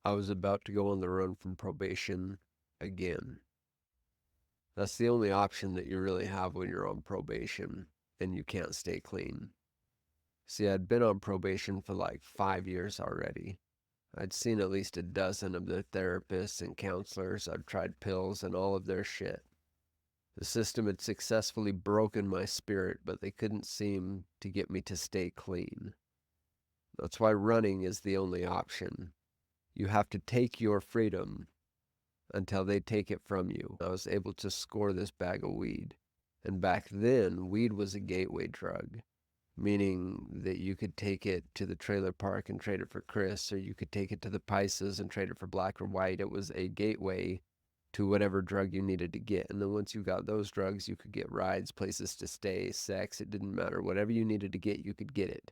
I was about to go on the run from probation again. That's the only option that you really have when you're on probation and you can't stay clean. See, I'd been on probation for like 5 years already. I'd seen at least a dozen of the therapists and counselors. I'd tried pills and all of their shit. The system had successfully broken my spirit, but they couldn't seem to get me to stay clean. That's why running is the only option. You have to take your freedom until they take it from you. I was able to score this bag of weed. And back then, weed was a gateway drug, meaning that you could take it to the trailer park and trade it for Chris, or you could take it to the Pisces and trade it for black or white. It was a gateway to whatever drug you needed to get. And then once you got those drugs, you could get rides, places to stay, sex. It didn't matter. Whatever you needed to get, you could get it.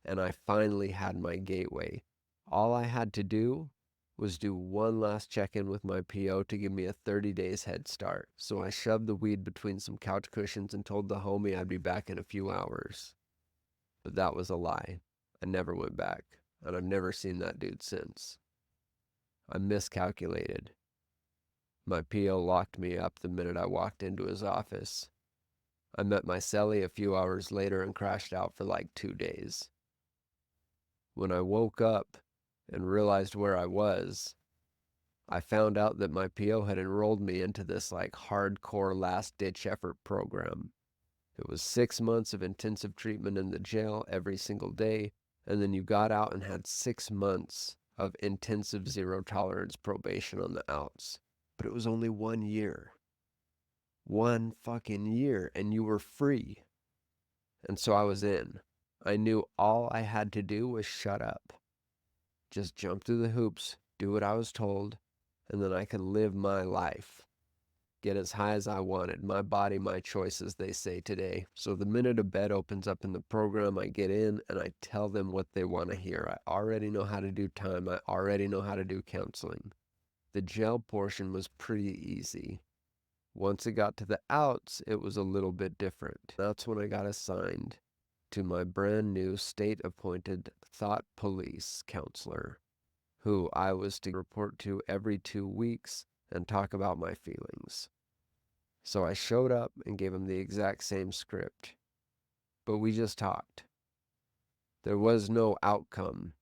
And I finally had my gateway. All I had to do was do one last check-in with my PO to give me a 30 days head start. So I shoved the weed between some couch cushions and told the homie I'd be back in a few hours. But that was a lie. I never went back, and I've never seen that dude since. I miscalculated. My PO locked me up the minute I walked into his office. I met my cellie a few hours later and crashed out for like 2 days. When I woke up and realized where I was, I found out that my PO had enrolled me into this like hardcore last-ditch effort program. It was 6 months of intensive treatment in the jail every single day, and then you got out and had 6 months of intensive zero-tolerance probation on the outs. But it was only 1 year. 1 fucking year, and you were free. And so I was in. I knew all I had to do was shut up. Just jump through the hoops, do what I was told, and then I could live my life. Get as high as I wanted. My body, my choices, they say today. So the minute a bed opens up in the program, I get in and I tell them what they want to hear. I already know how to do time. I already know how to do counseling. The jail portion was pretty easy. Once it got to the outs, it was a little bit different. That's when I got assigned to my brand new state-appointed thought police counselor, who I was to report to every 2 weeks and talk about my feelings. So I showed up and gave him the exact same script, but we just talked. There was no outcome.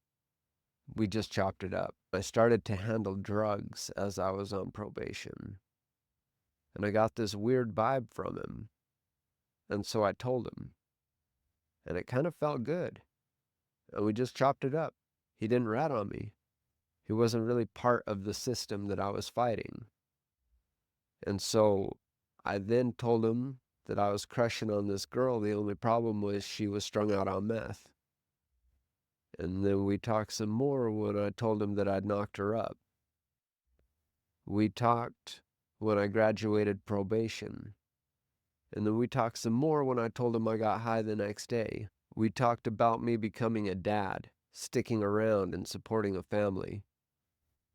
We just chopped it up. I started to handle drugs as I was on probation, and I got this weird vibe from him, and so I told him, and it kind of felt good, and we just chopped it up. He didn't rat on me. He wasn't really part of the system that I was fighting. And so I then told him that I was crushing on this girl. The only problem was she was strung out on meth. And then we talked some more when I told him that I'd knocked her up. We talked when I graduated probation. And then we talked some more when I told him I got high the next day. We talked about me becoming a dad, sticking around and supporting a family.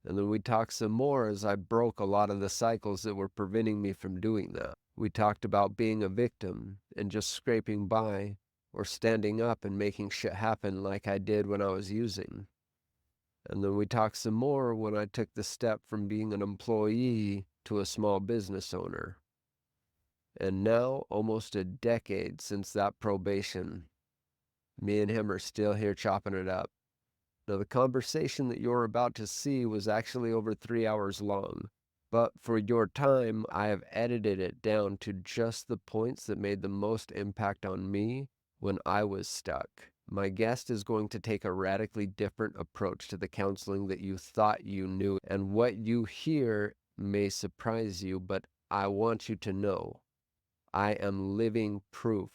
And then we talked some more as I broke a lot of the cycles that were preventing me from doing that. We talked about being a victim and just scraping by, or standing up and making shit happen like I did when I was using. And then we talked some more when I took the step from being an employee to a small business owner. And now, almost a decade since that probation, me and him are still here chopping it up. Now, the conversation that you're about to see was actually over 3 hours long, but for your time, I have edited it down to just the points that made the most impact on me when I was stuck. My guest is going to take a radically different approach to the counseling that you thought you knew, and what you hear may surprise you, but I want you to know I am living proof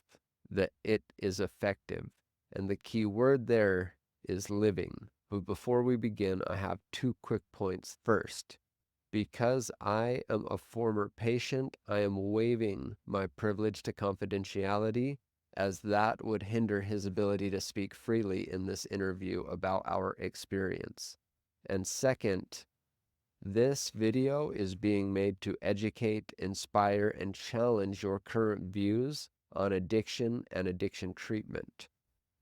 that it is effective, and the key word there is living. But before we begin, I have 2 quick points. First, because I am a former patient, I am waiving my privilege to confidentiality, as that would hinder his ability to speak freely in this interview about our experience. And second, this video is being made to educate, inspire, and challenge your current views on addiction and addiction treatment.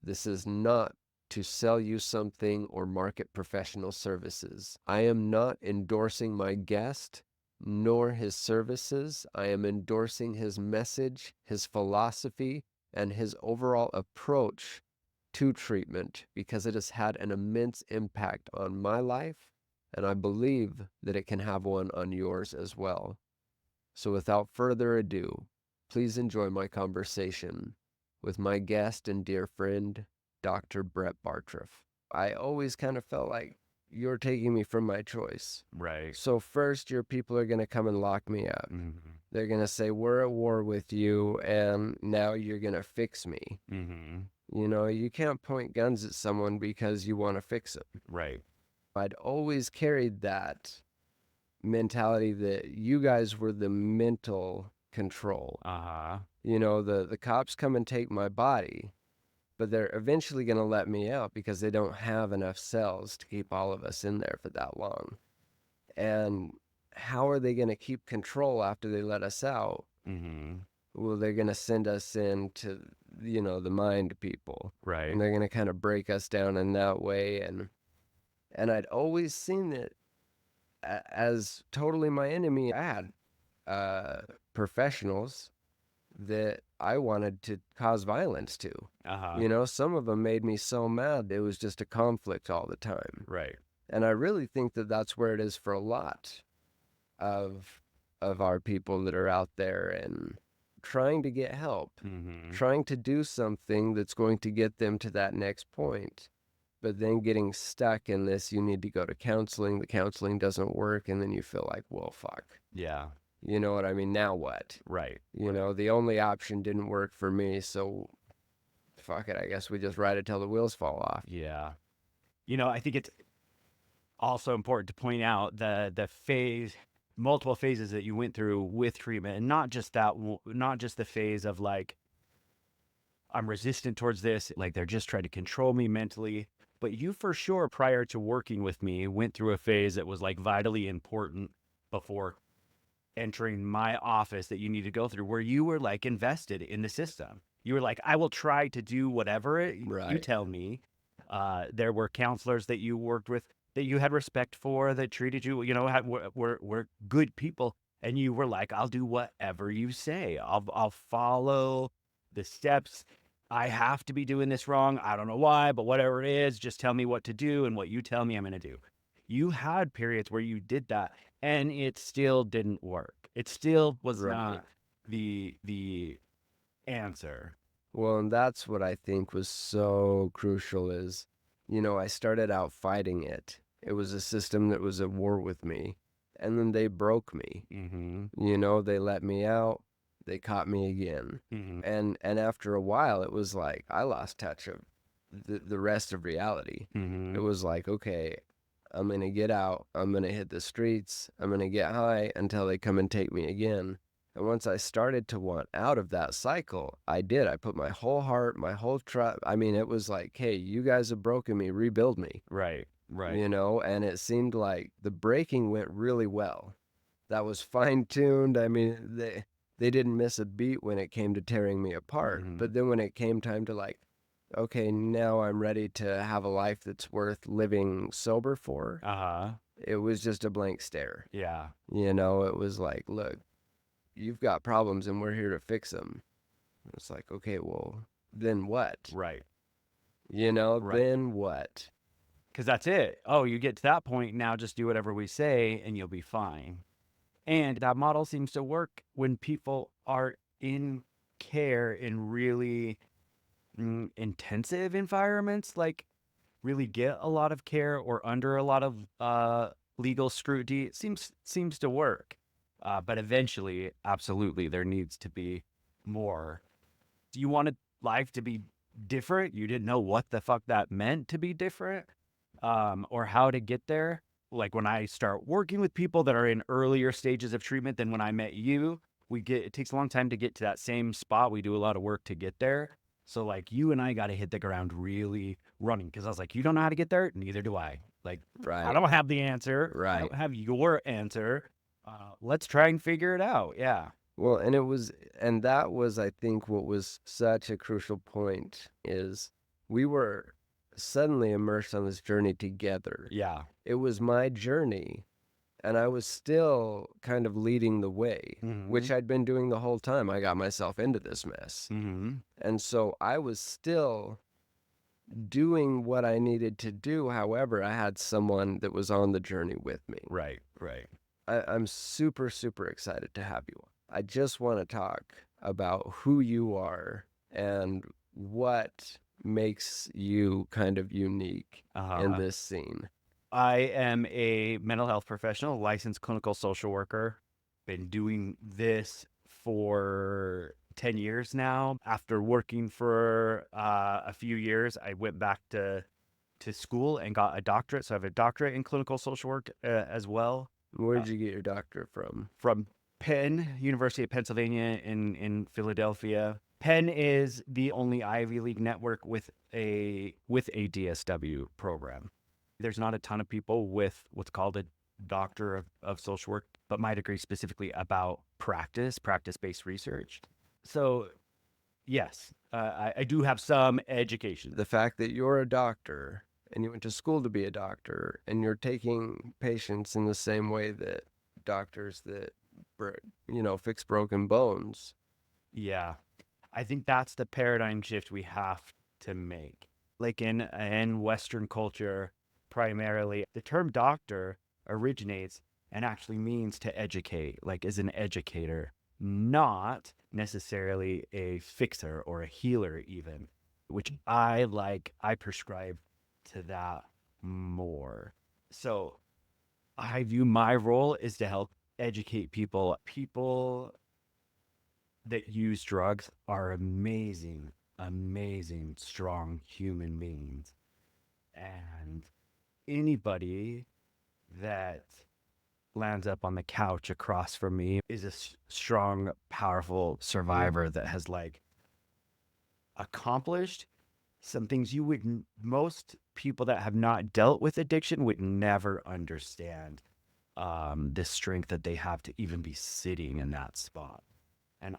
This is not to sell you something or market professional services. I am not endorsing my guest nor his services. I am endorsing his message, his philosophy, and his overall approach to treatment because it has had an immense impact on my life, and I believe that it can have one on yours as well. So without further ado, please enjoy my conversation with my guest and dear friend, Dr. Brett Bartruff. I always kind of felt like you're taking me from my choice. Right. So first, your people are going to come and lock me up. Mm-hmm. They're going to say, we're at war with you, and now you're going to fix me. Mm-hmm. You know, you can't point guns at someone because you want to fix them. Right. I'd always carried that mentality that you guys were the mental control. Uh-huh. You know, the cops come and take my body, but they're eventually going to let me out because they don't have enough cells to keep all of us in there for that long. And how are they going to keep control after they let us out? Mm-hmm. Well, they're going to send us into, you know, the mind people. Right. And they're going to kind of break us down in that way. And I'd always seen it as totally my enemy. I had professionals that I wanted to cause violence to. Uh-huh. You know, some of them made me so mad it was just a conflict all the time. Right. And I really think that that's where it is for a lot of our people that are out there and trying to get help, Mm-hmm. trying to do something that's going to get them to that next point, but then getting stuck in this, you need to go to counseling, the counseling doesn't work, and then you feel like, well, fuck. Yeah. You know what I mean? Now what? Right. You know, the only option didn't work for me, so fuck it, I guess we just ride it till the wheels fall off. Yeah. I think it's also important to point out multiple phases that you went through with treatment, and not just the phase of like, I'm resistant towards this, like they're just trying to control me mentally. But you for sure, prior to working with me, went through a phase that was like vitally important before entering my office that you need to go through, where you were like invested in the system. You were like, I will try to do whatever you Right. tell me. There were counselors that you worked with that you had respect for, that treated you, were good people. And you were like, I'll do whatever you say. I'll follow the steps. I have to be doing this wrong. I don't know why, but whatever it is, just tell me what to do, and what you tell me, I'm going to do. You had periods where you did that, and it still didn't work. It still was Right. not the answer. Well, and that's what I think was so crucial is, you know, I started out fighting it. It was a system that was at war with me, and then they broke me. Mm-hmm. You know, they let me out, they caught me again. Mm-hmm. And after a while, it was like I lost touch of the rest of reality. Mm-hmm. It was like, okay, I'm going to get out, I'm going to hit the streets, I'm going to get high until they come and take me again. And once I started to want out of that cycle, I did. I put my whole heart, my whole trust. I mean, it was like, hey, you guys have broken me, rebuild me. Right. Right. You know, and it seemed like the breaking went really well. That was fine tuned. I mean, they didn't miss a beat when it came to tearing me apart. Mm-hmm. But then when it came time to like, okay, now I'm ready to have a life that's worth living sober for, Uh-huh. it was just a blank stare. Yeah. You know, it was like, look, you've got problems and we're here to fix them. It's like, okay, well, then what? Right. You know, Right. then what? Because that's it. Oh, you get to that point, now just do whatever we say and you'll be fine. And that model seems to work when people are in care in really intensive environments, like really get a lot of care or under a lot of legal scrutiny. It seems to work. But eventually, absolutely, there needs to be more. Do you wanted life to be different? You didn't know what the fuck that meant to be different, or how to get there. Like when I start working with people that are in earlier stages of treatment than when I met you, it takes a long time to get to that same spot. We do a lot of work to get there. So like you and I got to hit the ground really running, because I was like, you don't know how to get there? Neither do I. Like, Right. I don't have the answer. I Right. don't have your answer. Let's try and figure it out. Yeah. Well, and that was, I think, what was such a crucial point is we were suddenly immersed on this journey together. Yeah. It was my journey, and I was still kind of leading the way, which I'd been doing the whole time I got myself into this mess. And so I was still doing what I needed to do. However, I had someone that was on the journey with me. Right. Right. I'm super, super excited to have you on. I just want to talk about who you are and what makes you kind of unique in this scene. I am a mental health professional, licensed clinical social worker. Been doing this for 10 years now. After working for a few years, I went back to school and got a doctorate. So I have a doctorate in clinical social work as well. Where did you get your doctorate from? From Penn, University of Pennsylvania in Philadelphia. Penn is the only Ivy League network with a DSW program. There's not a ton of people with what's called a doctor of social work, but my degree specifically about practice-based research. So yes, I do have some education. The fact that you're a doctor and you went to school to be a doctor and you're taking patients in the same way that doctors that, fix broken bones. Yeah. I think that's the paradigm shift we have to make. Like in Western culture, primarily, the term doctor originates and actually means to educate, like as an educator, not necessarily a fixer or a healer even, which I prescribe to that more. So I view my role is to help educate people. People that use drugs are amazing, amazing, strong human beings. And anybody that lands up on the couch across from me is a strong, powerful survivor that has accomplished some things most people that have not dealt with addiction would never understand. The strength that they have to even be sitting in that spot. And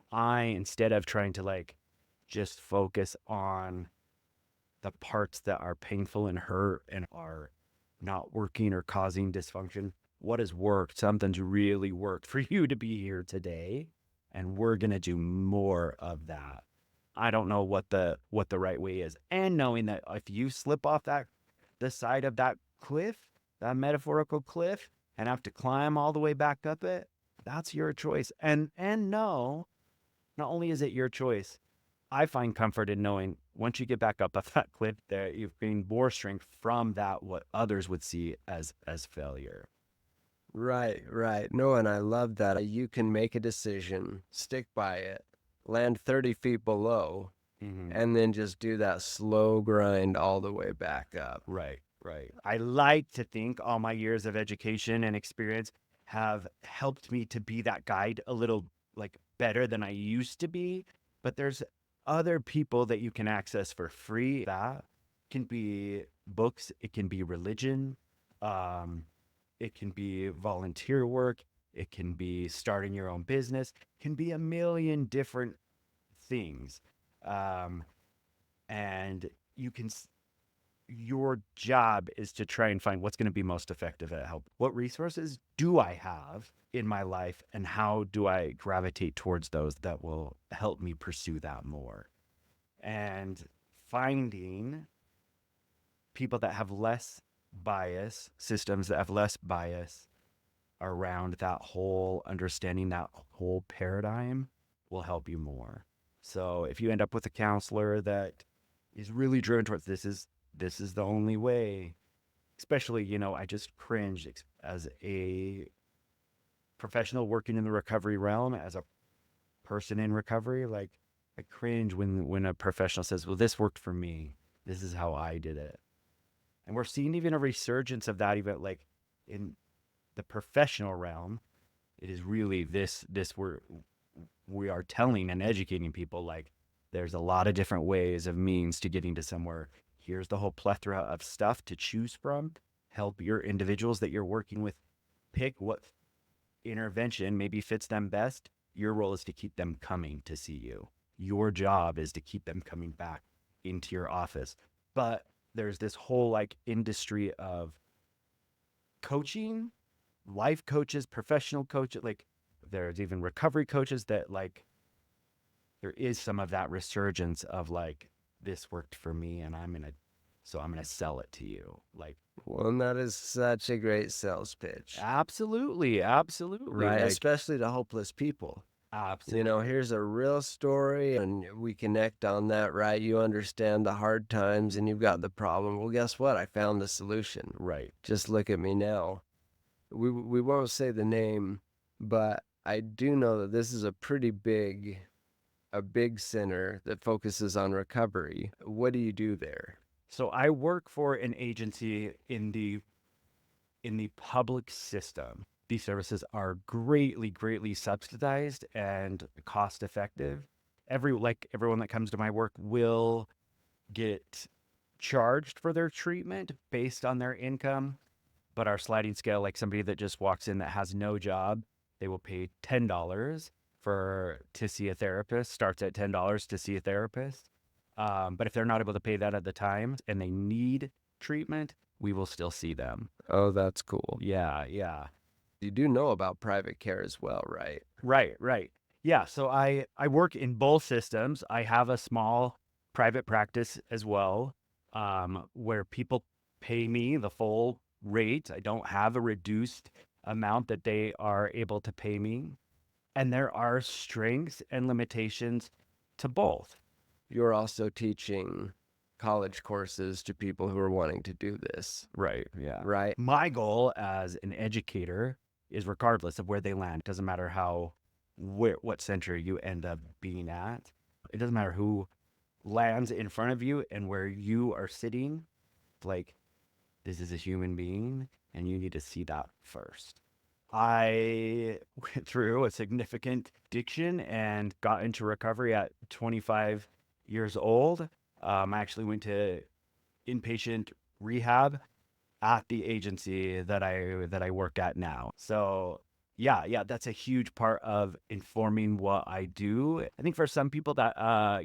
instead of trying to just focus on the parts that are painful and hurt and are not working or causing dysfunction, what has worked? Something's really worked for you to be here today. And we're going to do more of that. I don't know what the right way is. And knowing that if you slip off the side of that cliff, that metaphorical cliff, and have to climb all the way back up it, that's your choice. And no, not only is it your choice, I find comfort in knowing once you get back up off that cliff that you've gained more strength from that, what others would see as failure. Right. No, and I love that. You can make a decision, stick by it, land 30 feet below, and then just do that slow grind all the way back up. Right. I like to think all my years of education and experience have helped me to be that guide a little better than I used to be. But there's other people that you can access for free. That can be books, it can be religion, it can be volunteer work, it can be starting your own business, it can be a million different things. And your job is to try and find what's going to be most effective at help. What resources do I have in my life, and how do I gravitate towards those that will help me pursue that more? And finding people that have less bias, systems that have less bias around that whole understanding, that whole paradigm will help you more. So if you end up with a counselor that is really driven towards this is the only way, especially, I just cringe as a professional working in the recovery realm, as a person in recovery. I cringe when a professional says, well, this worked for me. This is how I did it. And we're seeing even a resurgence of that, even in the professional realm. It is really this we are telling and educating people there's a lot of different ways of means to getting to somewhere. Here's the whole plethora of stuff to choose from. Help your individuals that you're working with pick what intervention maybe fits them best. Your role is to keep them coming to see you. Your job is to keep them coming back into your office. But there's this whole like industry of coaching, life coaches, professional coaches, like there's even recovery coaches that like there is some of that resurgence of like this worked for me and I'm gonna sell it to you. Like Well, and that is such a great sales pitch, absolutely, right? like Especially to hopeless people. absolutely. Here's a real story and we connect on that, right? You understand the hard times and you've got the problem. Well, guess what? I found the solution. Right. Just look at me now. We won't say the name, but I do know that this is a big center that focuses on recovery. What do you do there? So I work for an agency in the public system. These services are greatly subsidized and cost effective. Everyone that comes to my work will get charged for their treatment based on their income, but our sliding scale, like somebody that just walks in that has no job, they will pay $10 for to see a therapist. Starts at $10 to see a therapist. But if they're not able to pay that at the time and they need treatment, we will still see them. Oh, that's cool. Yeah, yeah. You do know about private care as well, right? Right. Yeah, so I work in both systems. I have a small private practice as well, where people pay me the full rate. I don't have a reduced amount that they are able to pay me. And there are strengths and limitations to both. You're also teaching college courses to people who are wanting to do this, Right. Yeah. right? My goal as an educator is regardless of where they land, doesn't matter what center you end up being at. It doesn't matter who lands in front of you and where you are sitting. Like, this is a human being and you need to see that first. I went through a significant addiction and got into recovery at 25 years old. I actually went to inpatient rehab at the agency that I work at now. So yeah, that's a huge part of informing what I do. I think for some people that are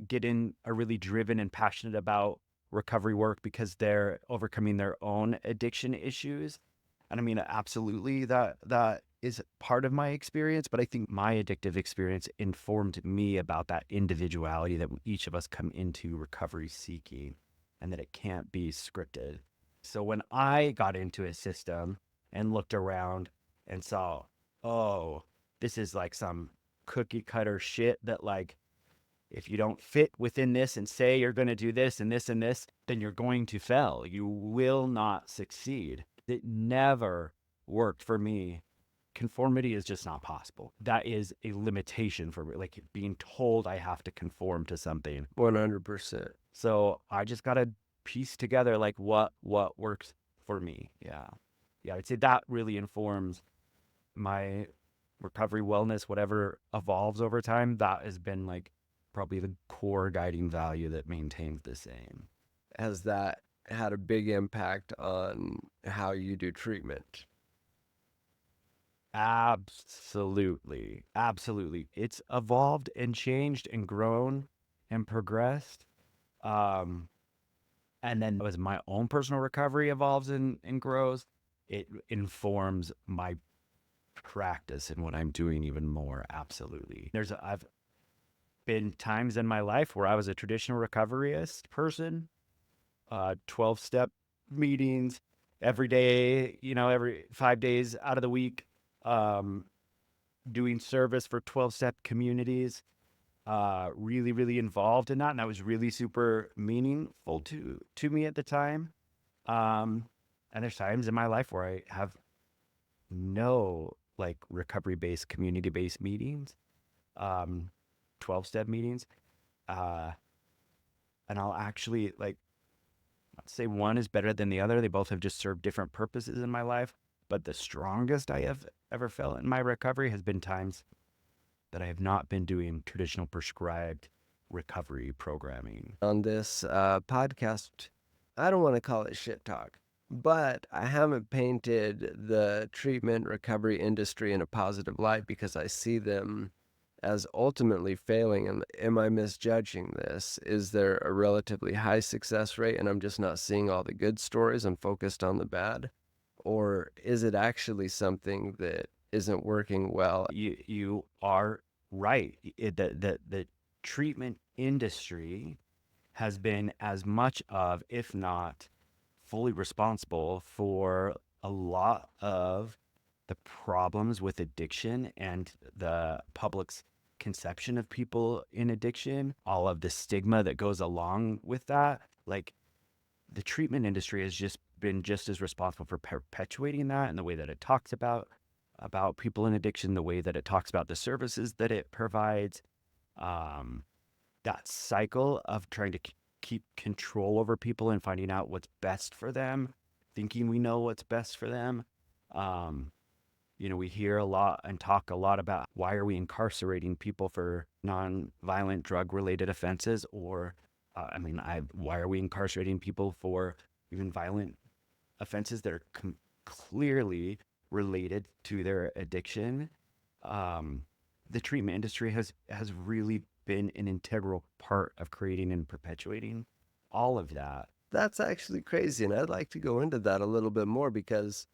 really driven and passionate about recovery work because they're overcoming their own addiction issues. And I mean, absolutely, that is part of my experience. But I think my addictive experience informed me about that individuality that each of us come into recovery seeking, and that it can't be scripted. So when I got into a system and looked around and saw, oh, this is like some cookie cutter shit that like if you don't fit within this and say you're going to do this and this, then you're going to fail. You will not succeed. It never worked for me. Conformity is just not possible. That is a limitation for me, like being told I have to conform to something. 100%. So I just got to piece together like what works for me. Yeah. Yeah, I'd say that really informs my recovery wellness, whatever evolves over time. That has been like probably the core guiding value that maintains the same. Has that had a big impact on how you do treatment? Absolutely. It's evolved and changed and grown and progressed. Um, and then as my own personal recovery evolves and grows, it informs my practice and what I'm doing even more. Absolutely. I've been times in my life where I was a traditional recoveryist person, 12-step meetings every day, every 5 days out of the week, um, doing service for 12-step communities, really involved in that. And that was really super meaningful to me at the time. And there's times in my life where I have no like recovery-based, community-based meetings, 12-step meetings. Uh, and I'll actually like not say one is better than the other. They both have just served different purposes in my life. But the strongest I have ever felt in my recovery has been times that I have not been doing traditional prescribed recovery programming. On this podcast, I don't want to call it shit talk, but I haven't painted the treatment recovery industry in a positive light because I see them as ultimately failing? And am I misjudging this? Is there a relatively high success rate and I'm just not seeing all the good stories and focused on the bad? Or is it actually something that isn't working well? You are right. The treatment industry has been as much of, if not fully responsible for, a lot of the problems with addiction and the public's conception of people in addiction, all of the stigma that goes along with that. Like, the treatment industry has just been just as responsible for perpetuating that, and the way that it talks about people in addiction, the way that it talks about the services that it provides. um, that cycle of trying to keep control over people and finding out what's best for them, thinking we know what's best for them. Um, we hear a lot and talk a lot about, why are we incarcerating people for non-violent drug-related offenses? Or, why are we incarcerating people for even violent offenses that are clearly related to their addiction? um, the treatment industry has really been an integral part of creating and perpetuating all of that. That's actually crazy. And I'd like to go into that a little bit more because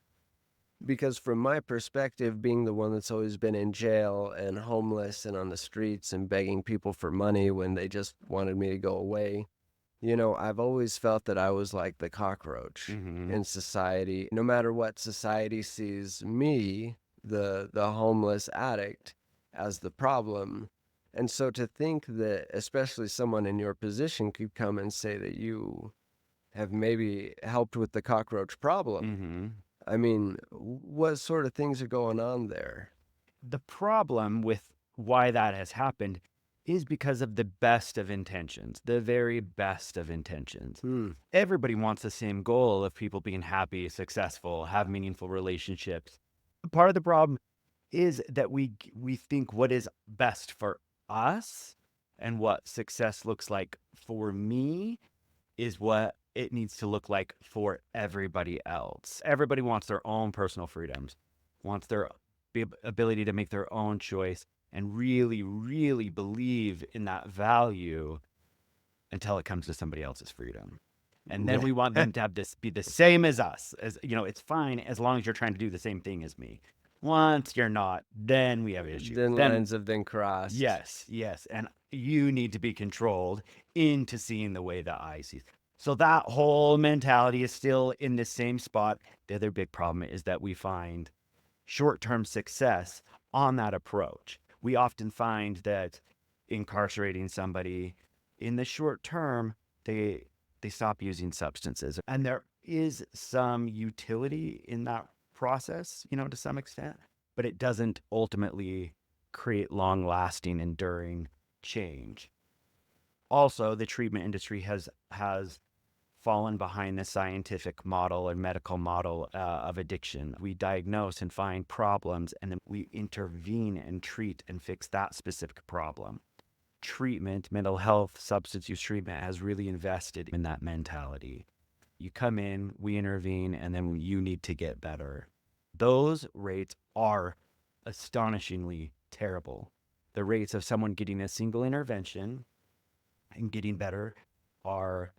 from my perspective, being the one that's always been in jail and homeless and on the streets and begging people for money when they just wanted me to go away, I've always felt that I was like the cockroach Mm-hmm. in society. No matter what, society sees me, the homeless addict, as the problem. And so to think that especially someone in your position could come and say that you have maybe helped with the cockroach problem. Mm-hmm. I mean, what sort of things are going on there? The problem with why that has happened is because of the best of intentions, the very best of intentions. Hmm. Everybody wants the same goal of people being happy, successful, have meaningful relationships. Part of the problem is that we think what is best for us and what success looks like for me is what it needs to look like for everybody else. Everybody wants their own personal freedoms, wants their ability to make their own choice, and really, really believe in that value until it comes to somebody else's freedom. And then we want them to have this be the same as us. As it's fine as long as you're trying to do the same thing as me. Once you're not, then we have issues. Then Then lines have been crossed. yes, and you need to be controlled into seeing the way that I see. So that whole mentality is still in the same spot. The other big problem is that we find short-term success on that approach. We often find that incarcerating somebody, in the short term, they stop using substances, and there is some utility in that process, to some extent, but it doesn't ultimately create long-lasting, enduring change. Also, the treatment industry has fallen behind the scientific model and medical model of addiction. We diagnose and find problems, and then we intervene and treat and fix that specific problem. Treatment, mental health, substance use treatment has really invested in that mentality. You come in, we intervene, and then you need to get better. Those rates are astonishingly terrible. The rates of someone getting a single intervention and getting better are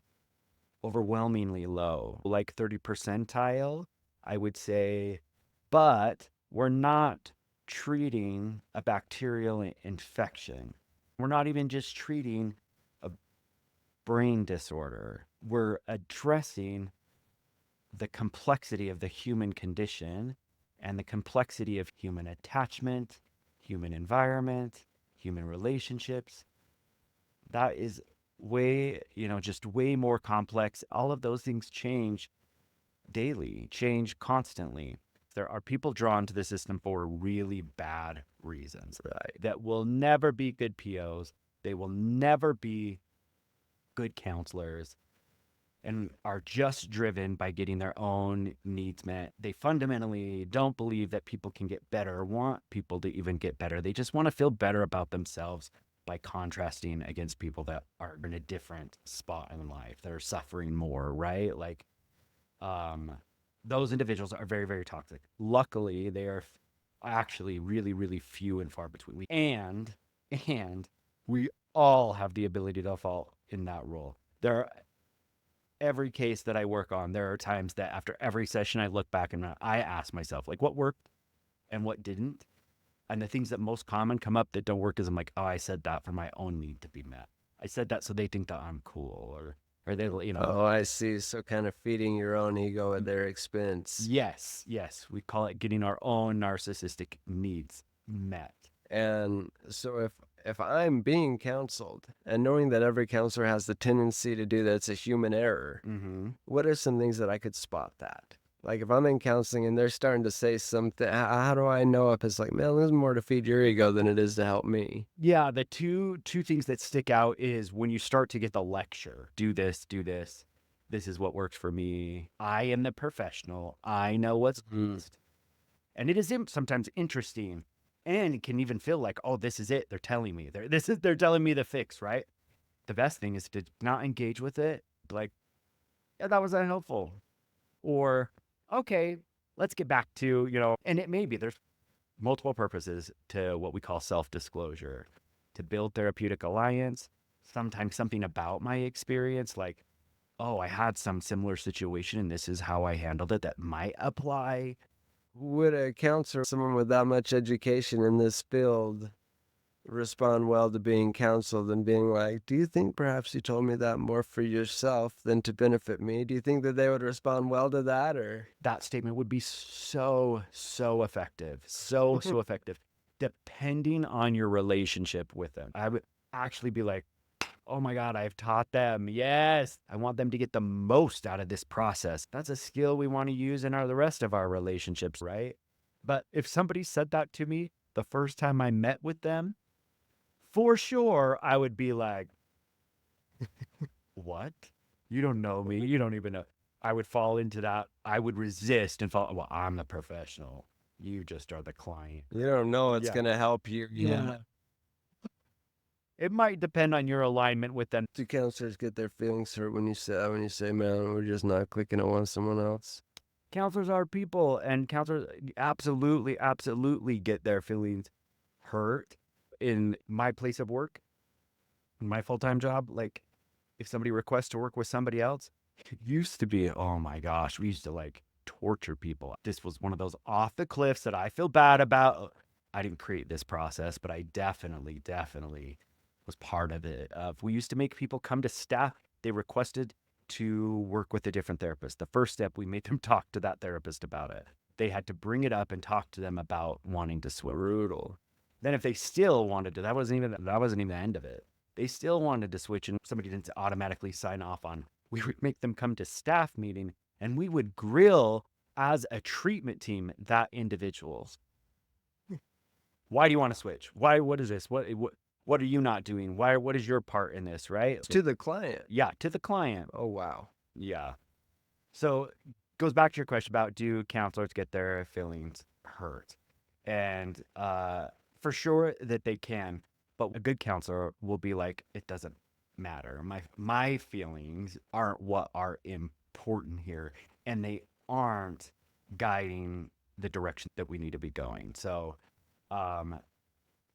overwhelmingly low, like 30 percentile, I would say. But we're not treating a bacterial infection. We're not even just treating a brain disorder. We're addressing the complexity of the human condition and the complexity of human attachment, human environment, human relationships. That is just way more complex. All of those things change daily, change constantly. There are people drawn to the system for really bad reasons, Right. that will never be good POs. They will never be good counselors, and are just driven by getting their own needs met. They fundamentally don't believe that people can get better or want people to even get better. They just want to feel better about themselves by contrasting against people that are in a different spot in life, that are suffering more, right? Like, those individuals are very, very toxic. Luckily, they are actually really, really few and far between. And And we all have the ability to fall in that role. Every case that I work on, there are times that after every session, I look back and I ask myself, like, what worked and what didn't? And the things that most common come up that don't work is I'm like, oh, I said that for my own need to be met. I said that so they think that I'm cool, or they, Oh, I see. So kind of feeding your own ego at their expense. yes, yes, we call it getting our own narcissistic needs met. And so if I'm being counseled and knowing that every counselor has the tendency to do that, it's a human error. Mm-hmm. What are some things that I could spot that? Like if I'm in counseling and they're starting to say something, how do I know if it's like, man, there's more to feed your ego than it is to help me? Yeah, the two things that stick out is when you start to get the lecture. Do this, do this. This is what works for me. I am the professional. I know what's best. And it is sometimes interesting, and it can even feel like, oh, this is it. They're telling me. They're telling me the fix, right? The best thing is to not engage with it. Like, yeah, that was unhelpful. Or, okay, let's get back to, and it may be there's multiple purposes to what we call self-disclosure, to build therapeutic alliance, sometimes something about my experience, like, oh, I had some similar situation and this is how I handled it that might apply. Would a counselor, someone with that much education in this field, respond well to being counseled and being like, do you think perhaps you told me that more for yourself than to benefit me? Do you think that they would respond well to that, or? That statement would be so, so effective. So, so effective, depending on your relationship with them. I would actually be like, oh my God, I've taught them. Yes. I want them to get the most out of this process. That's a skill we want to use in the rest of our relationships, right? But if somebody said that to me the first time I met with them, for sure, I would be like, what? You don't know me. You don't even know. I would fall into that. I would resist and fall. Well, I'm the professional. You just are the client. You don't know it's Yeah. going to help you. Yeah. It might depend on your alignment with them. Do counselors get their feelings hurt when you say that, when you say, man, we're just not clicking, I want someone else? Counselors are people, and counselors absolutely, absolutely get their feelings hurt. In my place of work, in my full-time job, like if somebody requests to work with somebody else, it used to be, oh my gosh, we used to like torture people. This was one of those off the cliffs that I feel bad about. I didn't create this process, but I definitely was part of it. We used to make people come to staff. They requested to work with a different therapist. The first step, we made them talk to that therapist about it. They had to bring it up and talk to them about wanting to switch. Brutal. Then if they still wanted to, that wasn't even the end of it. They still wanted to switch and somebody didn't automatically sign off on. We would make them come to staff meeting and we would grill as a treatment team that individuals. Why do you want to switch? Why? What is this? What are you not doing? Why? What is your part in this? Right? To the client. Yeah, to the client. Oh, wow. Yeah. So goes back to your question about do counselors get their feelings hurt? And for sure that they can, but a good counselor will be like, it doesn't matter. My feelings aren't what are important here, and they aren't guiding the direction that we need to be going. So um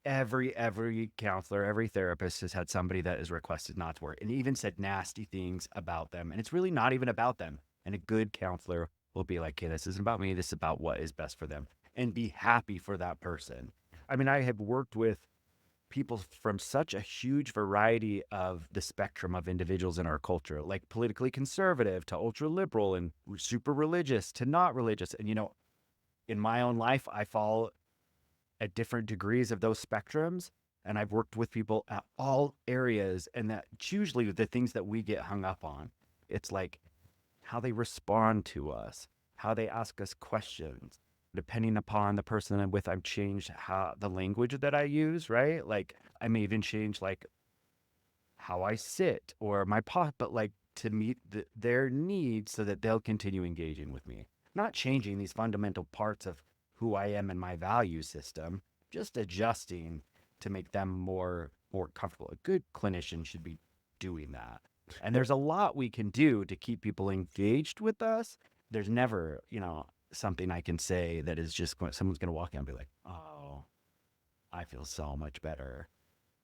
every counselor, every therapist has had somebody that has requested not to work and even said nasty things about them. And it's really not even about them. And a good counselor will be like, okay, this isn't about me. This is about what is best for them and be happy for that person. I mean, I have worked with people from such a huge variety of the spectrum of individuals in our culture, like politically conservative to ultra liberal and super religious to not religious. And, in my own life, I fall at different degrees of those spectrums. And I've worked with people at all areas. And that's usually the things that we get hung up on. It's like how they respond to us, how they ask us questions. Depending upon the person I'm with, I've changed the language that I use, right? Like I may even change like how I sit or my pot, but like to meet their needs so that they'll continue engaging with me. Not changing these fundamental parts of who I am and my value system, just adjusting to make them more comfortable. A good clinician should be doing that. And there's a lot we can do to keep people engaged with us. There's never, something I can say that is just someone's going to walk in and be like, oh, I feel so much better.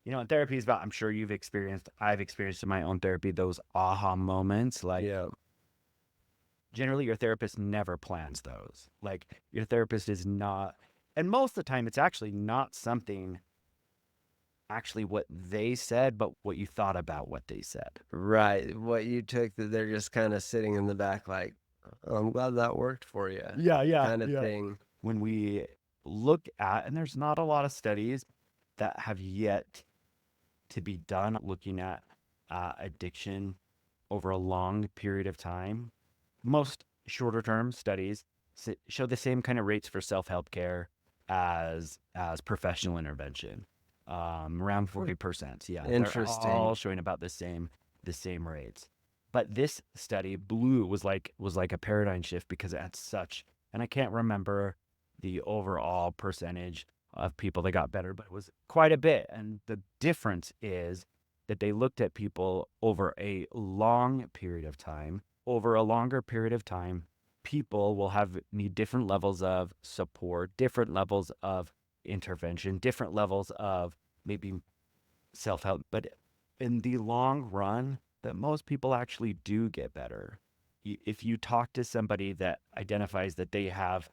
And therapy is about, I'm sure I've experienced in my own therapy, those aha moments. Like, Yeah. generally, your therapist never plans those. Like, your therapist is not, and most of the time, it's actually not something actually what they said, but what you thought about what they said. Right. What you took that they're just kind of sitting in the back like, "Oh, I'm glad that worked for you," Yeah, kind of yeah. thing. When we look at, and there's not a lot of studies that have yet to be done looking at addiction over a long period of time. Most shorter term studies show the same kind of rates for self-help care as professional intervention, around 40%. Yeah, they're all Interesting. showing about the same rates. But this study was like a paradigm shift because it had such, and I can't remember the overall percentage of people that got better, but it was quite a bit. And the difference is that they looked at people over a long period of time. Over a longer period of time, people will need different levels of support, different levels of intervention, different levels of maybe self-help. But in the long run, that most people actually do get better. If you talk to somebody that identifies that they have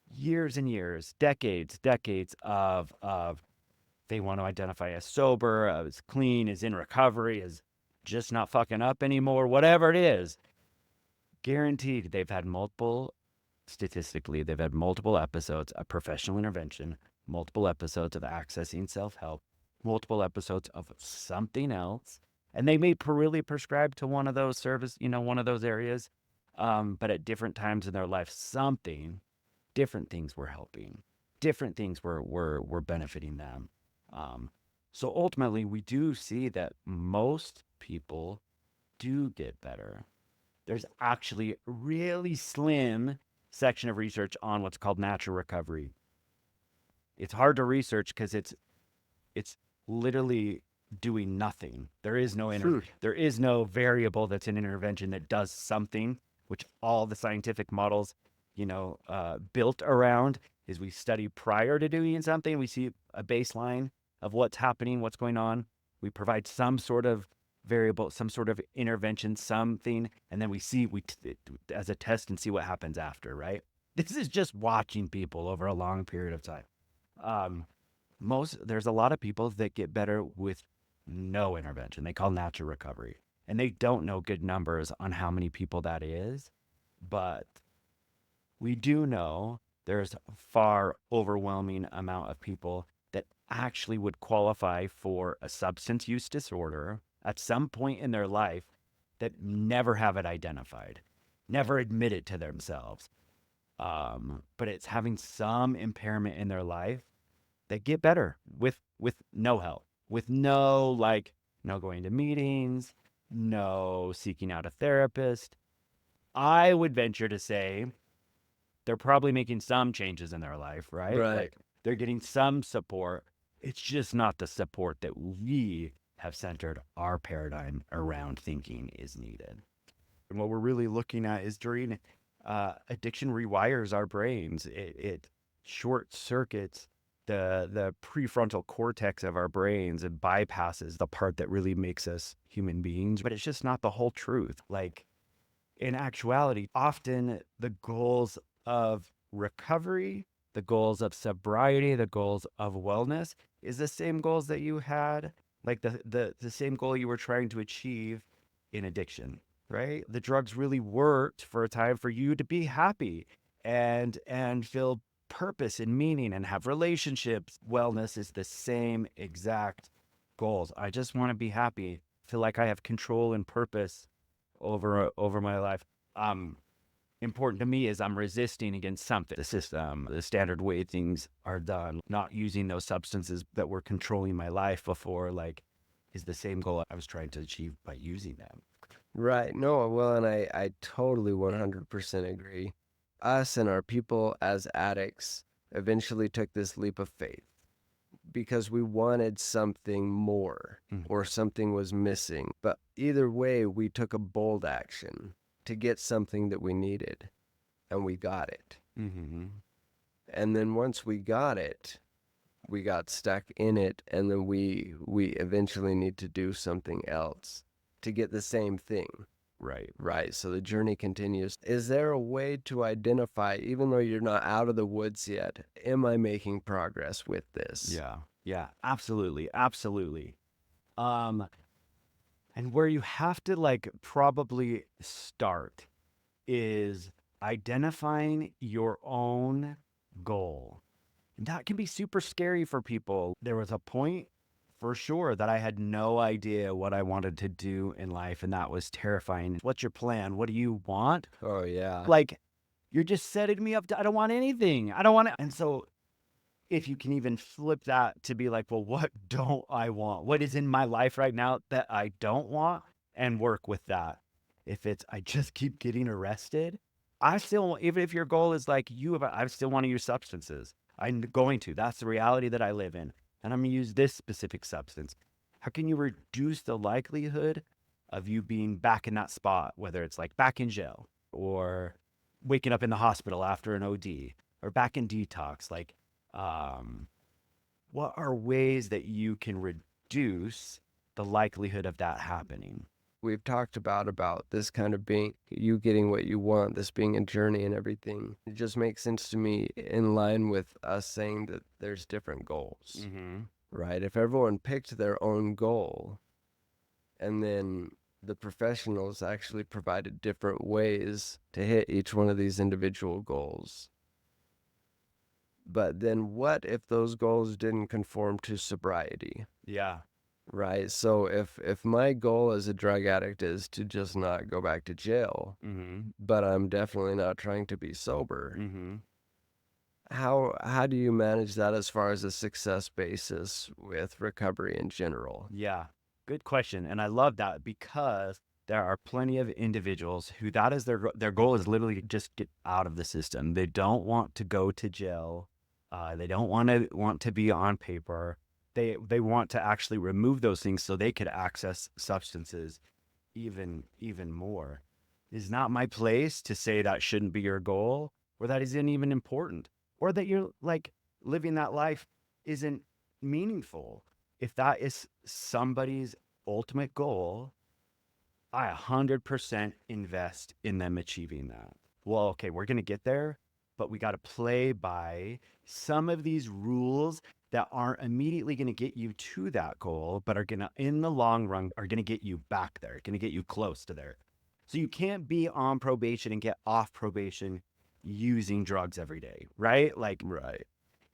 years and years, decades of they want to identify as sober, as clean, as in recovery, as just not fucking up anymore, whatever it is, guaranteed they've had multiple episodes of professional intervention, multiple episodes of accessing self-help, multiple episodes of something else, and they may really prescribe to one of those one of those areas, but at different times in their life, different things were helping, different things were benefiting them. Um, so ultimately, we do see that most people do get better. There's actually a really slim section of research on what's called natural recovery. It's hard to research because it's literally doing nothing. Hmm. There is no variable that's an intervention that does something, which all the scientific models, built around is we study prior to doing something. We see a baseline of what's happening, what's going on. We provide some sort of variable, some sort of intervention, something, and then as a test and see what happens after. Right? This is just watching people over a long period of time. Um, there's a lot of people that get better with no intervention. They call natural recovery, and they don't know good numbers on how many people that is, but we do know there's a far overwhelming amount of people that actually would qualify for a substance use disorder at some point in their life that never have it identified, never admit it to themselves, but it's having some impairment in their life that get better with no help, with no going to meetings, no seeking out a therapist. I would venture to say they're probably making some changes in their life, right? Right. Like they're getting some support. It's just not the support that we have centered our paradigm around thinking is needed. And what we're really looking at is during addiction rewires our brains. It short circuits the prefrontal cortex of our brains and bypasses the part that really makes us human beings. But it's just not the whole truth. Like in actuality, often the goals of recovery, the goals of sobriety, the goals of wellness is the same goals that you had, like the same goal you were trying to achieve in addiction, right? The drugs really worked for a time for you to be happy and feel purpose and meaning and have relationships. Wellness is the same exact goals. I just want to be happy, feel like I have control and purpose over my life. Important to me is I'm resisting against something. The system, the standard way things are done, not using those substances that were controlling my life before, like, is the same goal I was trying to achieve by using them. Right. No, well, and I totally 100% agree. Us and our people as addicts eventually took this leap of faith because we wanted something more Mm. or something was missing. But either way, we took a bold action to get something that we needed and we got it. Mm-hmm. And then once we got it, we got stuck in it, and then we eventually need to do something else to get the same thing. Right. Right. So the journey continues. Is there a way to identify, even though you're not out of the woods yet, am I making progress with this? Yeah. Yeah. Absolutely. Absolutely. Um, and where you have to like probably start is identifying your own goal. And that can be super scary for people. There was a point for sure that I had no idea what I wanted to do in life, and that was terrifying. What's your plan? What do you want? Oh, yeah. Like, you're just setting me up to, I don't want anything. I don't want it. And so, if you can even flip that to be like, well, what don't I want? What is in my life right now that I don't want? And work with that. If it's, I just keep getting arrested, I still, even if your goal is like I still want to use substances. I'm going to. That's the reality that I live in. And I'm going to use this specific substance. How can you reduce the likelihood of you being back in that spot, whether it's like back in jail or waking up in the hospital after an OD or back in detox? Like, um, what are ways that you can reduce the likelihood of that happening? We've talked about this kind of being you getting what you want, this being a journey and everything. It just makes sense to me in line with us saying that there's different goals, Mm-hmm. right? If everyone picked their own goal and then the professionals actually provided different ways to hit each one of these individual goals. But then what if those goals didn't conform to sobriety? Yeah. Right. So if my goal as a drug addict is to just not go back to jail, Mm-hmm. but I'm definitely not trying to be sober, Mm-hmm. how do you manage that as far as a success basis with recovery in general? Yeah. Good question. And I love that because there are plenty of individuals who that is their goal is literally just get out of the system. They don't want to go to jail. They don't want to be on paper. They want to actually remove those things so they could access substances even more. It's not my place to say that shouldn't be your goal or that isn't even important or that you're like living that life isn't meaningful. If that is somebody's ultimate goal, I 100% invest in them achieving that. Well, okay, we're going to get there, but we got to play by some of these rules that aren't immediately going to get you to that goal, but are going to, in the long run, are going to get you back there, going to get you close to there. So you can't be on probation and get off probation using drugs every day, right? Like, Right.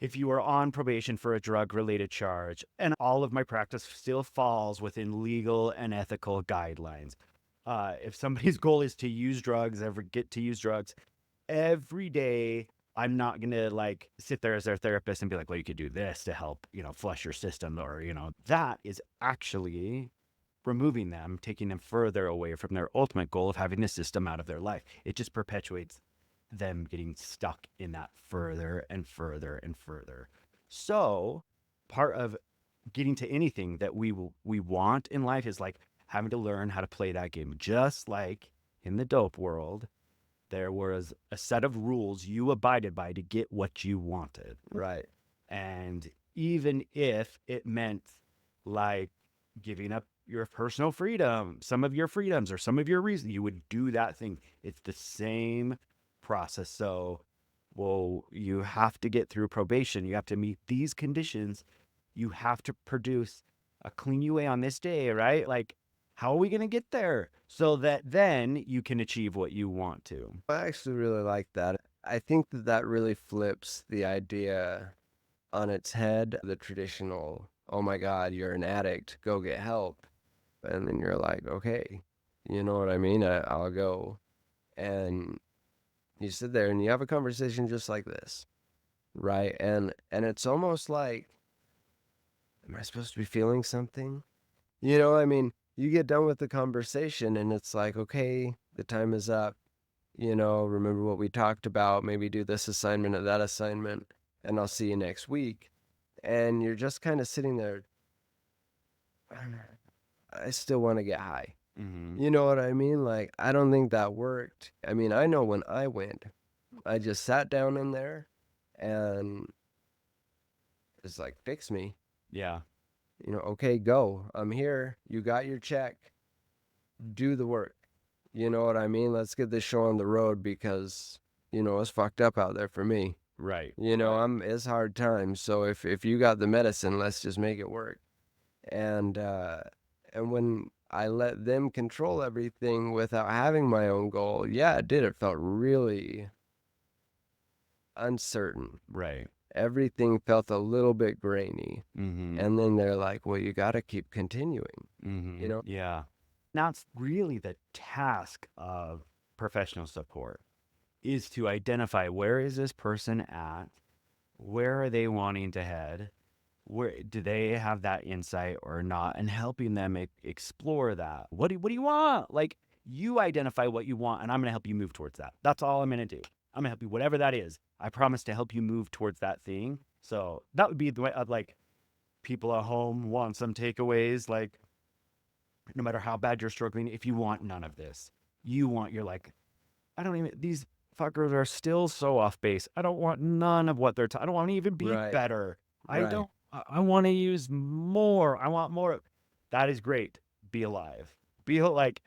if you are on probation for a drug related charge, and all of my practice still falls within legal and ethical guidelines. If somebody's goal is to use drugs, ever get to use drugs every day, I'm not going to like sit there as their therapist and be like, well, you could do this to help, flush your system, or, that is actually removing them, taking them further away from their ultimate goal of having the system out of their life. It just perpetuates them getting stuck in that further and further and further. So, part of getting to anything that we want in life is like having to learn how to play that game. Just like in the dope world, there was a set of rules you abided by to get what you wanted. Right. And even if it meant like giving up your personal freedom, some of your freedoms or some of your reasons, you would do that thing. It's the same process. So, well, you have to get through probation. You have to meet these conditions. You have to produce a clean UA on this day, right? Like, how are we going to get there so that then you can achieve what you want to? I actually really like that. I think that that really flips the idea on its head, the traditional, oh my God, you're an addict, go get help. And then you're like, okay, you know what I mean? I'll go. And you sit there and you have a conversation just like this, right? And it's almost like, am I supposed to be feeling something? You know, I mean, you get done with the conversation and it's like, okay, the time is up. You know, remember what we talked about, maybe do this assignment or that assignment, and I'll see you next week. And you're just kind of sitting there, I still want to get high. Mm-hmm. You know what I mean? Like, I don't think that worked. I mean, I know when I went, I just sat down in there and It's like, fix me. Yeah. Okay, go. I'm here. You got your check. Do the work. You know what I mean? Let's get this show on the road because, it's fucked up out there for me. Right. It's hard times. So if you got the medicine, let's just make it work. And when I let them control everything without having my own goal, yeah, it did. It felt really uncertain. Right. Everything felt a little bit grainy. Mm-hmm. And then they're like, well, you got to keep continuing, Mm-hmm. you know? Yeah. Now it's really the task of professional support is to identify where is this person at, where are they wanting to head, where do they have that insight or not, and helping them explore that. What do you want? Like, you identify what you want, and I'm going to help you move towards that. That's all I'm going to do. I'm going to help you whatever that is. I promise to help you move towards that thing. So that would be the way of, like, people at home want some takeaways. Like, no matter how bad you're struggling, if you want none of this, you're like, I don't even, these fuckers are still so off base. I don't want none of what I don't want to even be Right, better. right. I want to use more. I want more. That is great. Be alive. Be like,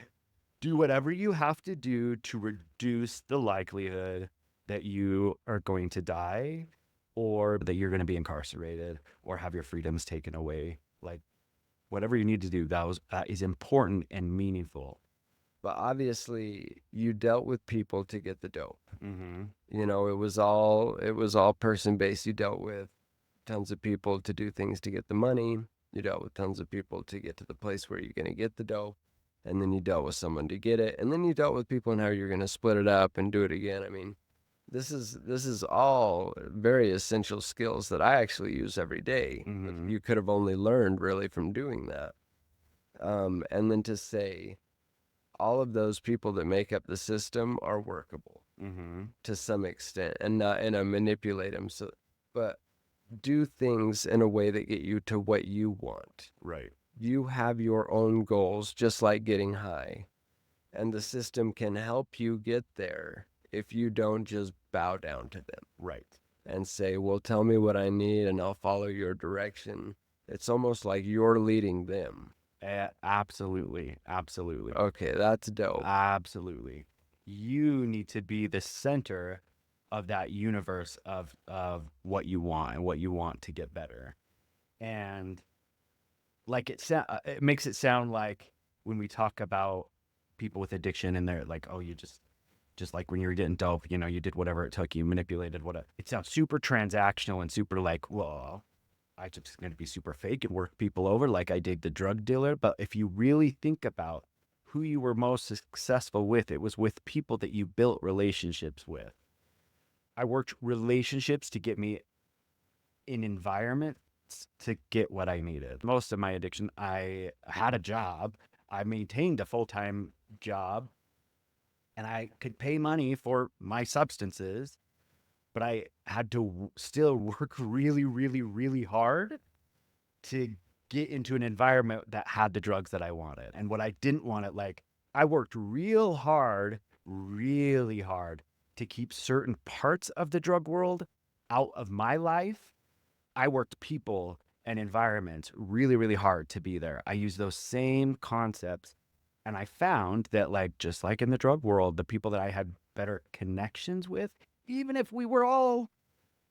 do whatever you have to do to reduce the likelihood that you are going to die or that you're going to be incarcerated or have your freedoms taken away. Like, whatever you need to do, that is important and meaningful. But obviously, you dealt with people to get the dope. Mm-hmm. It was all person based. You dealt with tons of people to do things to get the money. You dealt with tons of people to get to the place where you're going to get the dope. And then you dealt with someone to get it. And then you dealt with people and how you're going to split it up and do it again. I mean, this is all very essential skills that I actually use every day. Mm-hmm. You could have only learned really from doing that. And then to say all of those people that make up the system are workable Mm-hmm. to some extent, and not and I manipulate them. So, but do things in a way that get you to what you want. Right. You have your own goals, just like getting high, and the system can help you get there if you don't just bow down to them Right. and say, well, tell me what I need and I'll follow your direction. It's almost like you're leading them. Absolutely. Absolutely. Okay, that's dope. Absolutely. You need to be the center of that universe of what you want and what you want to get better. And like it makes it sound like when we talk about people with addiction and they're like, oh, you just like when you were getting dope, you did whatever it took, you manipulated whatever. It sounds super transactional and super like, well, I just going to be super fake and work people over like I did the drug dealer. But if you really think about who you were most successful with, it was with people that you built relationships with. I worked relationships to get me in environments to get what I needed. Most of my addiction, I had a job, I maintained a full time job, and I could pay money for my substances, but I had to still work really, really, really hard to get into an environment that had the drugs that I wanted. And what I didn't want it, like, I worked really hard to keep certain parts of the drug world out of my life. I worked people and environments really, really hard to be there. I used those same concepts. And I found that, like, just like in the drug world, the people that I had better connections with, even if we were all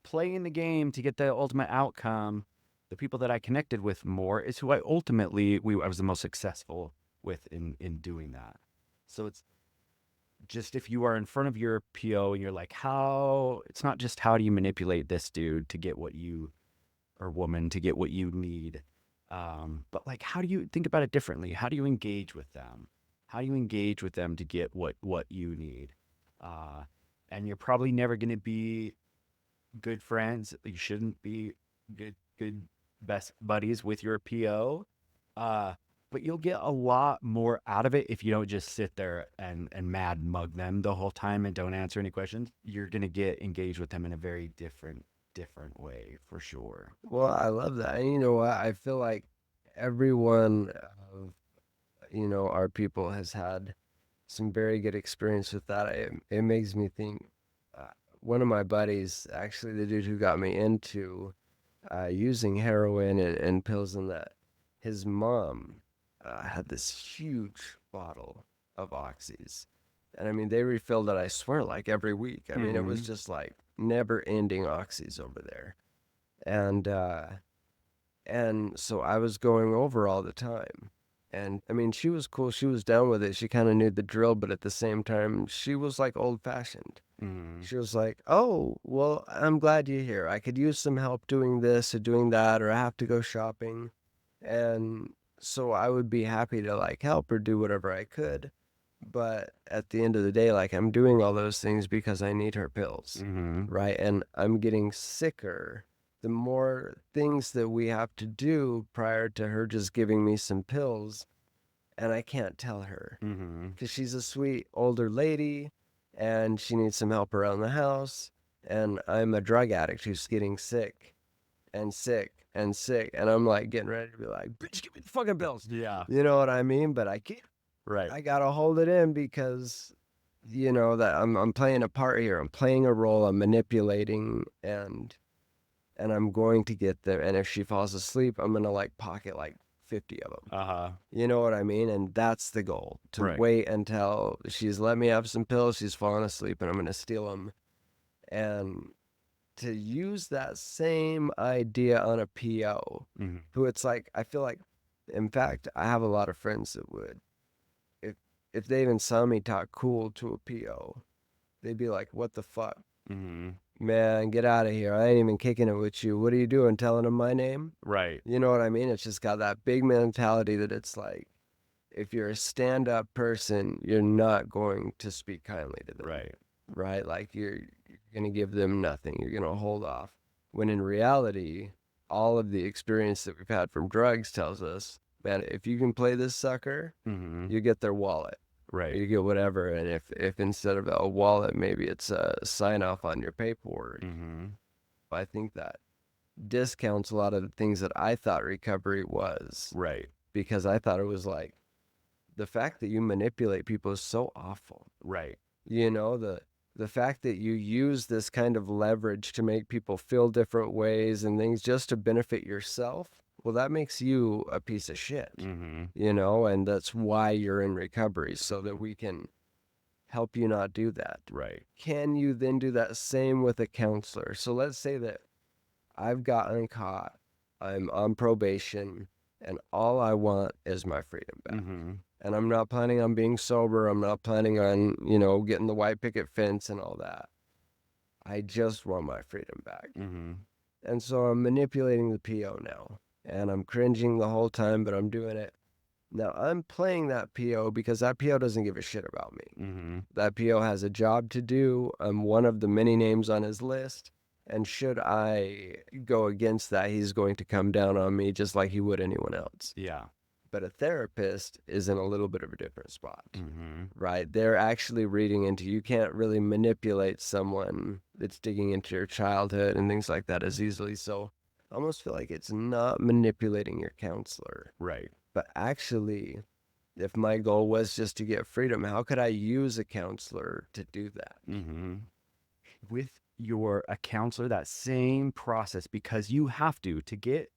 playing the game to get the ultimate outcome, the people that I connected with more is who I was the most successful with in doing that. So it's just, if you are in front of your PO and you're like, it's not just how do you manipulate this dude to get what you, or woman, to get what you need. But like, how do you think about it differently? How do you engage with them? How do you engage with them to get what you need? And you're probably never going to be good friends. You shouldn't be good best buddies with your PO. But you'll get a lot more out of it if you don't just sit there and mad mug them the whole time and don't answer any questions. You're gonna get engaged with them in a very different way for sure. Well, I love that. And you know what? I feel like everyone of, our people has had some very good experience with that. It makes me think, one of my buddies, actually the dude who got me into using heroin and pills and that, his mom had this huge bottle of oxys. And I mean, they refilled it, I swear, like every week. I mean, it was just like never ending oxys over there. And, uh, and so I was going over all the time. And I mean, she was cool. She was down with it. She kind of knew the drill, but at the same time, she was like old fashioned. Mm-hmm. She was like, "Oh, well, I'm glad you're here. I could use some help doing this or doing that, or I have to go shopping." And so I would be happy to like help or do whatever I could. But at the end of the day, like I'm doing all those things because I need her pills, Mm-hmm. right? And I'm getting sicker. The more things that we have to do prior to her just giving me some pills, and I can't tell her Mm-hmm. because she's a sweet older lady and she needs some help around the house. And I'm a drug addict who's getting sick and sick and sick. And I'm like getting ready to be like, bitch, give me the fucking pills. Yeah. You know what I mean? But I can't. Right. I gotta hold it in because that I'm playing a part here. I'm playing a role. I'm manipulating and I'm going to get there. And if she falls asleep, I'm gonna like pocket like 50 of them. Uh-huh. You know what I mean? And that's the goal, to Right. wait until she's let me have some pills, she's fallen asleep, and I'm going to steal them. And to use that same idea on a PO, Mm-hmm. who it's like, I feel like, in fact, I have a lot of friends that would, if, if they even saw me talk cool to a PO, they'd be like, what the fuck? Mm-hmm. Man, get out of here. I ain't even kicking it with you. What are you doing? Telling them my name? Right. You know what I mean? It's just got that big mentality that it's like, if you're a stand-up person, you're not going to speak kindly to them, Right. right? Like you're going to give them nothing. You're going to hold off. When in reality, all of the experience that we've had from drugs tells us, man, if you can play this sucker, Mm-hmm. you get their wallet. Right. You get whatever. And if instead of a wallet, maybe it's a sign off on your paperwork, Mm-hmm. I think that discounts a lot of the things that I thought recovery was, Right. because I thought it was like, the fact that you manipulate people is so awful. Right. You know, the fact that you use this kind of leverage to make people feel different ways and things just to benefit yourself, well, that makes you a piece of shit. Mm-hmm. You know, and that's why you're in recovery, so that we can help you not do that. Right. Can you then do that same with a counselor? So let's say that I've gotten caught, I'm on probation, and all I want is my freedom back. Mm-hmm. And I'm not planning on being sober. I'm not planning on, getting the white picket fence and all that. I just want my freedom back. Mm-hmm. And so I'm manipulating the PO now. And I'm cringing the whole time, but I'm doing it. Now I'm playing that PO because that PO doesn't give a shit about me. Mm-hmm. That PO has a job to do. I'm one of the many names on his list. And should I go against that, he's going to come down on me just like he would anyone else. Yeah. But a therapist is in a little bit of a different spot, Mm-hmm. right? They're actually reading into, you can't really manipulate someone that's digging into your childhood and things like that as easily. So I almost feel like it's not manipulating your counselor, Right. but actually, if my goal was just to get freedom, how could I use a counselor to do that? Mm-hmm. With a counselor, that same process, because you have to get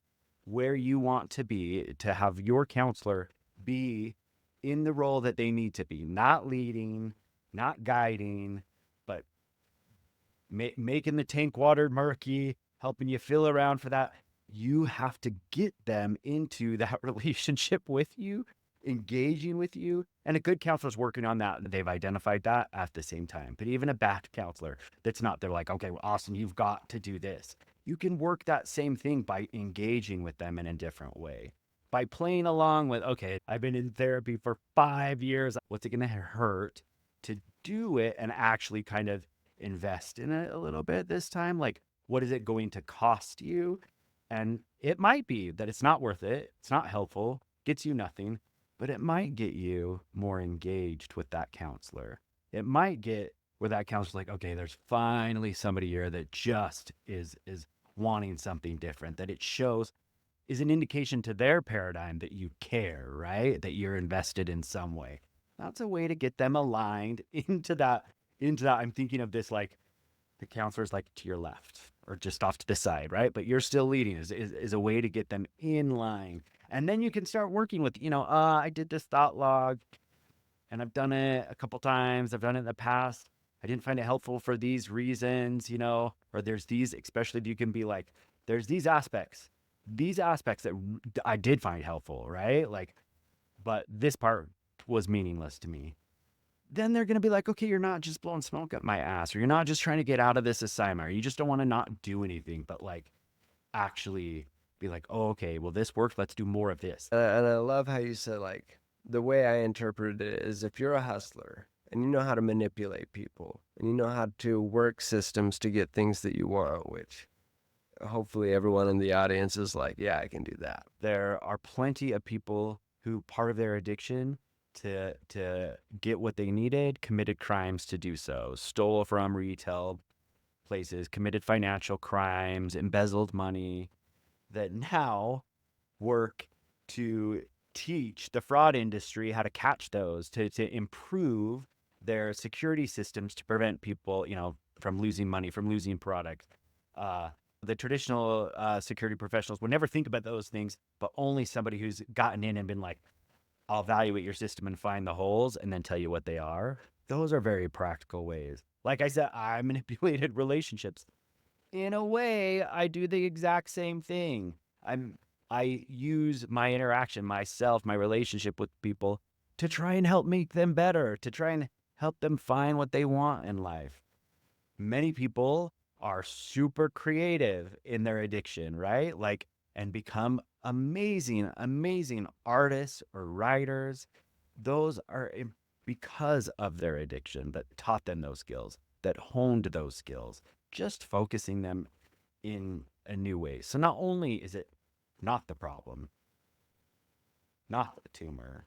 where you want to be, to have your counselor be in the role that they need to be, not leading, not guiding, but making the tank water murky, helping you feel around for that. You have to get them into that relationship with you, engaging with you. And a good counselor's working on that. They've identified that at the same time. But even a bad counselor that's not, they're like, okay, well, Austin, you've got to do this. You can work that same thing by engaging with them in a different way. By playing along with, okay, I've been in therapy for 5 years. What's it going to hurt to do it and actually kind of invest in it a little bit this time? Like, what is it going to cost you? And it might be that it's not worth it. It's not helpful, gets you nothing, but it might get you more engaged with that counselor. It might get where that counselor's like, okay, there's finally somebody here that just is wanting something different, that it shows is an indication to their paradigm that you care, right? That you're invested in some way. That's a way to get them aligned into that. I'm thinking of this like The counselor's like to your left or just off to the side, right? But you're still leading is a way to get them in line. And then you can start working with, I did this thought log and I've done it a couple times. I've done it in the past. I didn't find it helpful for these reasons, or there's these, especially you can be like, there's these aspects that I did find helpful, right? Like, but this part was meaningless to me. Then they're going to be like, okay, you're not just blowing smoke up my ass, or you're not just trying to get out of this assignment, or you just don't want to not do anything, but like actually be like, oh, okay, well, this worked. Let's do more of this. And I love how you said, like, the way I interpret it is if you're a hustler and you know how to manipulate people and you know how to work systems to get things that you want, which hopefully everyone in the audience is like, yeah, I can do that. There are plenty of people who part of their addiction to get what they needed, committed crimes to do so, stole from retail places, committed financial crimes, embezzled money, that now work to teach the fraud industry how to catch those, to improve their security systems to prevent people, from losing money, from losing product. The traditional security professionals would never think about those things, but only somebody who's gotten in and been like, I'll evaluate your system and find the holes and then tell you what they are. Those are very practical ways. Like I said, I manipulated relationships. In a way, I do the exact same thing. I use my interaction, myself, my relationship with people to try and help make them better, to try and help them find what they want in life. Many people are super creative in their addiction, right? Like, and become amazing, amazing artists or writers. Those are because of their addiction that taught them those skills, that honed those skills, just focusing them in a new way. So not only is it not the problem, not the tumor,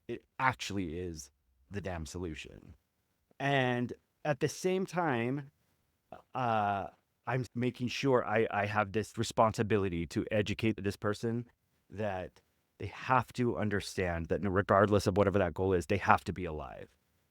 it actually is the damn solution. And at the same time, I'm making sure I have this responsibility to educate this person that they have to understand that regardless of whatever that goal is, they have to be alive.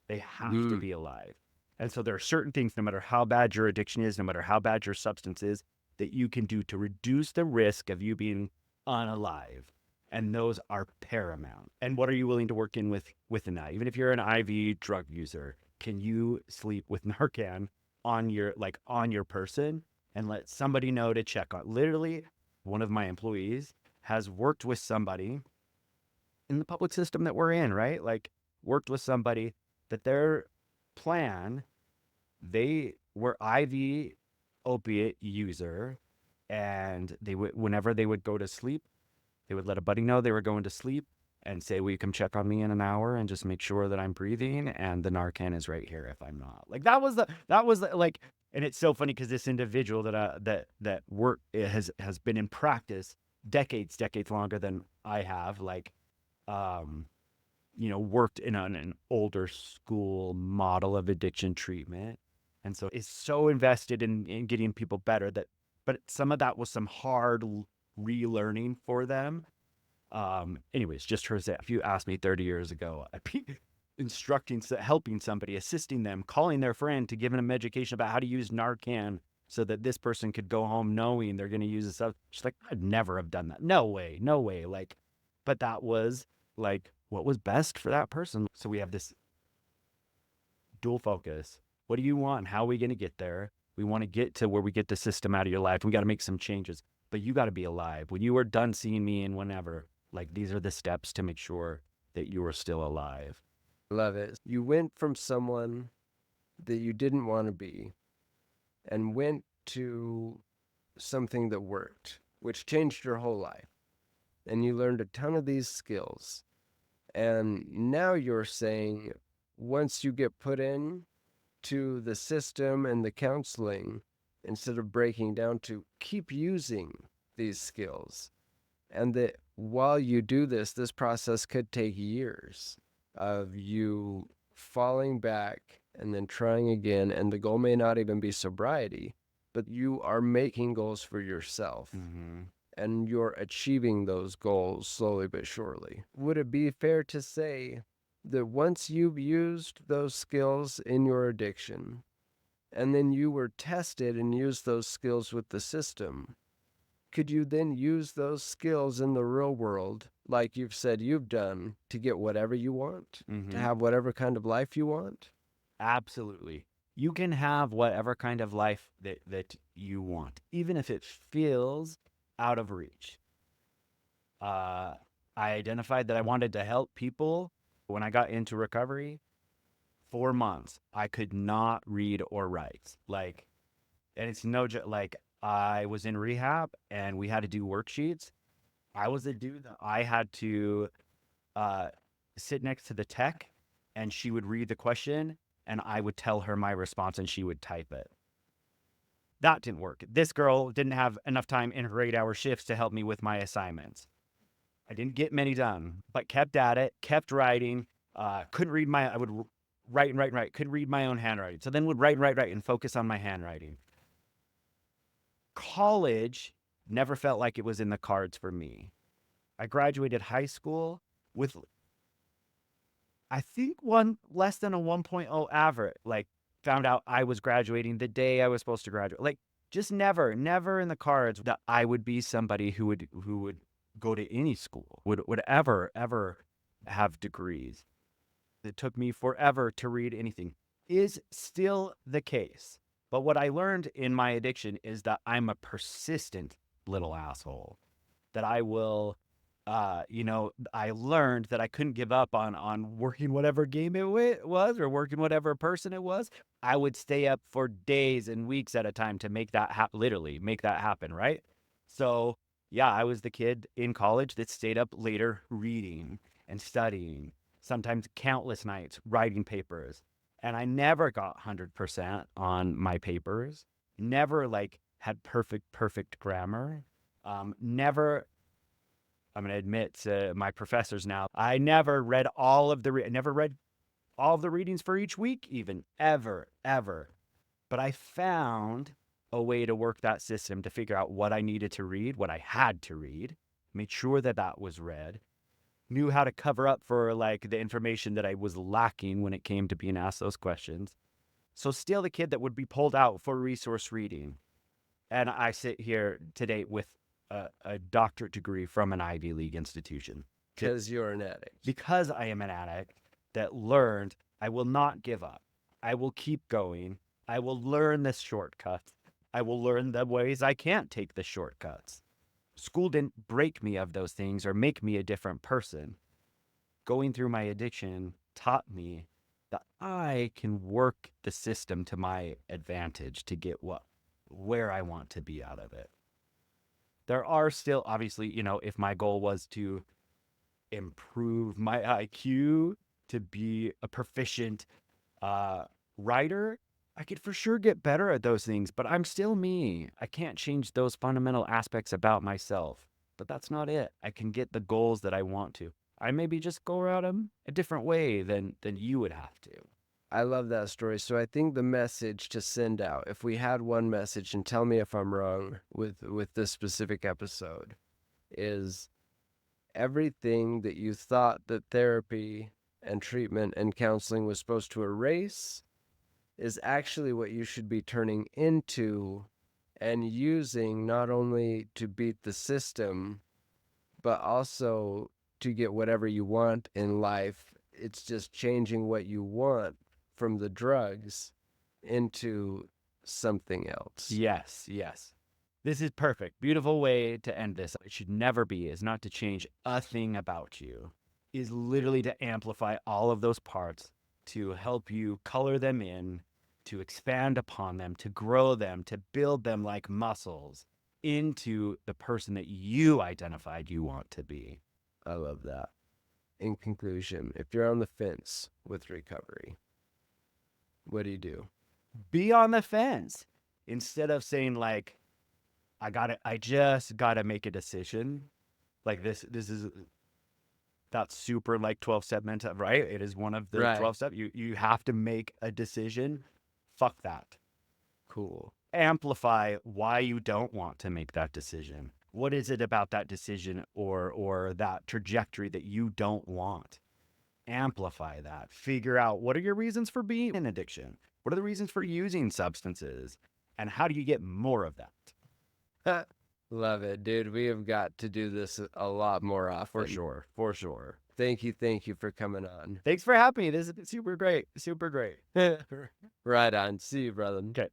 They have to be alive. And so there are certain things, no matter how bad your addiction is, no matter how bad your substance is, that you can do to reduce the risk of you being unalive. And those are paramount. And what are you willing to work in within that? Even if you're an IV drug user, can you sleep with Narcan on your person and let somebody know to check on? Literally, one of my employees has worked with somebody in the public system that we're in, right? Like, worked with somebody that their plan, they were IV opiate user, and they would, whenever they would go to sleep, they would let a buddy know they were going to sleep and say, will you come check on me in an hour and just make sure that I'm breathing? And the Narcan is right here if I'm not. Like, that was like, and it's so funny because this individual that work has been in practice decades longer than I have, like, worked in an older school model of addiction treatment. And so is so invested in getting people better but some of that was some hard relearning for them. Anyways, just for that, if you asked me 30 years ago, I'd be helping somebody, assisting them, calling their friend to give them education about how to use Narcan so that this person could go home knowing they're going to use this stuff. She's like, I'd never have done that. No way. Like, but that was like what was best for that person. So we have this dual focus. What do you want? How are we going to get there? We want to get to where we get the system out of your life. We got to make some changes, but you got to be alive. When you are done seeing me and whenever, like, these are the steps to make sure that you are still alive. Love it. You went from someone that you didn't want to be and went to something that worked, which changed your whole life. And you learned a ton of these skills. And now you're saying, once you get put in to the system and the counseling, instead of breaking down, to keep using these skills. And that while you do this process could take years of you falling back and then trying again. And the goal may not even be sobriety, but you are making goals for yourself. Mm-hmm. And you're achieving those goals slowly but surely. Would it be fair to say that once you've used those skills in your addiction, and then you were tested and used those skills with the system, could you then use those skills in the real world, like you've said you've done, to get whatever you want, to have whatever kind of life you want? Absolutely. You can have whatever kind of life that you want, even if it feels out of reach. I identified that I wanted to help people. When I got into recovery, 4 months, I could not read or write. Like, and it's no joke. Like, I was in rehab and we had to do worksheets. I was the dude that I had to uh, sit next to the tech, and she would read the question, and I would tell her my response, and she would type it. That didn't work. This girl didn't have enough time in her 8-hour shifts to help me with my assignments. I didn't get many done, but kept at it, kept writing. Couldn't read I would write and write and write. Couldn't read my own handwriting. So then would write and write, and focus on my handwriting. College never felt like it was in the cards for me. I graduated high school with, I think, less than a 1.0 average. Like, found out I was graduating the day I was supposed to graduate. Like, just never in the cards that I would be somebody who would go to any school, would ever have degrees. It took me forever to read anything. Is still the case. But what I learned in my addiction is that I'm a persistent little asshole. That I will, I learned that I couldn't give up on working whatever game it was, or working whatever person it was. I would stay up for days and weeks at a time to make that literally make that happen, right? So, yeah, I was the kid in college that stayed up later reading and studying, sometimes countless nights writing papers. And I never got 100% on my papers, never like had perfect grammar. Never, I'm going to admit to my professors now, I never read never read all of the readings for each week, even, ever. But I found a way to work that system to figure out what I needed to read, what I had to read, made sure that that was read, knew how to cover up for like the information that I was lacking when it came to being asked those questions. So still the kid that would be pulled out for resource reading. And I sit here today with a doctorate degree from an Ivy League institution. Because you're an addict. Because I am an addict that learned I will not give up. I will keep going. I will learn the shortcuts. I will learn the ways I can't take the shortcuts. School didn't break me of those things or make me a different person. Going through my addiction taught me that I can work the system to my advantage to get where I want to be out of it. There are still, obviously, if my goal was to improve my IQ, to be a proficient writer, I could for sure get better at those things, but I'm still me. I can't change those fundamental aspects about myself, but that's not it. I can get the goals that I want to. I maybe just go around them a different way than you would have to. I love that story. So I think the message to send out, if we had one message, and tell me if I'm wrong with this specific episode, is everything that you thought that therapy and treatment and counseling was supposed to erase is actually what you should be turning into and using, not only to beat the system, but also to get whatever you want in life. It's just changing what you want from the drugs into something else. Yes. This is perfect. Beautiful way to end this. It should never be, is not to change a thing about you, is literally to amplify all of those parts, to help you color them in, to expand upon them, to grow them, to build them like muscles into the person that you identified you want to be. I love that. In conclusion, if you're on the fence with recovery, what do you do? Be on the fence instead of saying like, I just gotta make a decision. Like this is, that's super like 12-step mental, right? It is one of the Right. 12 steps. You have to make a decision. Fuck that. Cool. Amplify why you don't want to make that decision. What is it about that decision or that trajectory that you don't want? Amplify that. Figure out what are your reasons for being in addiction? What are the reasons for using substances? And how do you get more of that? Love it, dude. We have got to do this a lot more often. For sure. For sure. Thank you for coming on. Thanks for having me. This is super great. Super great. Right on. See you, brother. Okay.